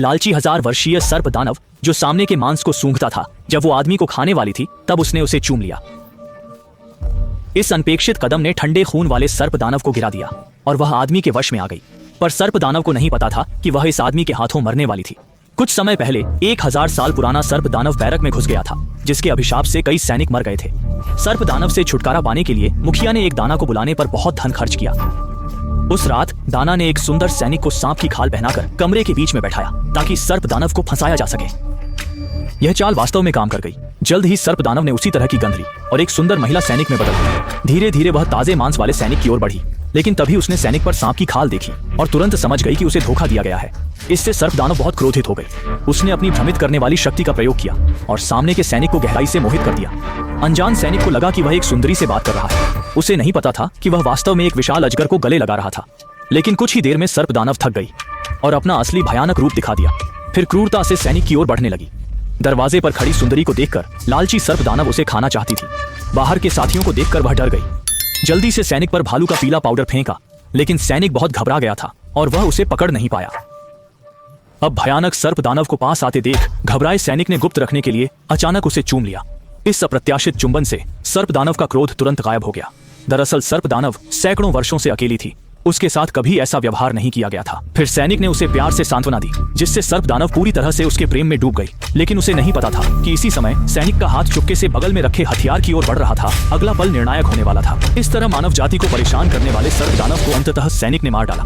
लालची 1000 वर्षीय सर्प दानव जो सामने के मांस को सूंघता था, जब वो आदमी को खाने वाली थी तब उसने उसे चूम लिया। इस अनपेक्षित कदम ने ठंडे खून वाले सर्प दानव को गिरा दिया और वह आदमी के वश में आ गई। पर सर्प दानव को नहीं पता था कि वह इस आदमी के हाथों मरने वाली थी। कुछ समय पहले 1000 साल पुराना सर्प दानव बैरक में घुस गया था, जिसके अभिशाप से कई सैनिक मर गए थे। सर्प दानव से छुटकारा पाने के लिए मुखिया ने एक दाना को बुलाने पर बहुत धन खर्च किया। उस रात दाना ने एक सुंदर सैनिक को सांप की खाल पहनाकर कमरे के बीच में बैठाया ताकि सर्प दानव को फंसाया जा सके। यह चाल वास्तव में काम कर गई। जल्द ही सर्प दानव ने उसी तरह की गंध ली और एक सुंदर महिला सैनिक में बदल गई। धीरे धीरे वह ताजे मांस वाले सैनिक की ओर बढ़ी, लेकिन तभी उसने सैनिक पर सांप की खाल देखी और तुरंत समझ गई कि उसे धोखा दिया गया है। इससे सर्प दानव बहुत क्रोधित हो गई। उसने अपनी भ्रमित करने वाली शक्ति का प्रयोग किया और सामने के सैनिक को गहराई से मोहित कर दिया। अनजान सैनिक को लगा कि वह एक सुंदरी से बात कर रहा है। उसे नहीं पता था कि वह वास्तव में एक विशाल अजगर को गले लगा रहा था। लेकिन कुछ ही देर में सर्प दानव थक गई और अपना असली भयानक रूप दिखा दिया। फिर क्रूरता से सैनिक की ओर बढ़ने लगी। दरवाजे पर खड़ी सुंदरी को देखकर लालची सर्प दानव उसे खाना चाहती थी। बाहर के साथियों को देखकर वह डर गई। जल्दी से सैनिक पर भालू का पीला पाउडर फेंका, लेकिन सैनिक बहुत घबरा गया था और वह उसे पकड़ नहीं पाया। अब भयानक सर्प दानव को पास आते देख घबराए सैनिक ने गुप्त रखने के लिए अचानक उसे चूम लिया। इस अप्रत्याशित चुंबन से सर्प दानव का क्रोध तुरंत गायब हो गया। दरअसल सर्प दानव सैकड़ों वर्षों से अकेली थी। उसके साथ कभी ऐसा व्यवहार नहीं किया गया था। फिर सैनिक ने उसे प्यार से सांत्वना दी, जिससे सर्प दानव पूरी तरह से उसके प्रेम में डूब गई। लेकिन उसे नहीं पता था कि इसी समय सैनिक का हाथ चुपके से बगल में रखे हथियार की ओर बढ़ रहा था। अगला पल निर्णायक होने वाला था। इस तरह मानव जाति को परेशान करने वाले सर्प दानव को अंततः सैनिक ने मार डाला।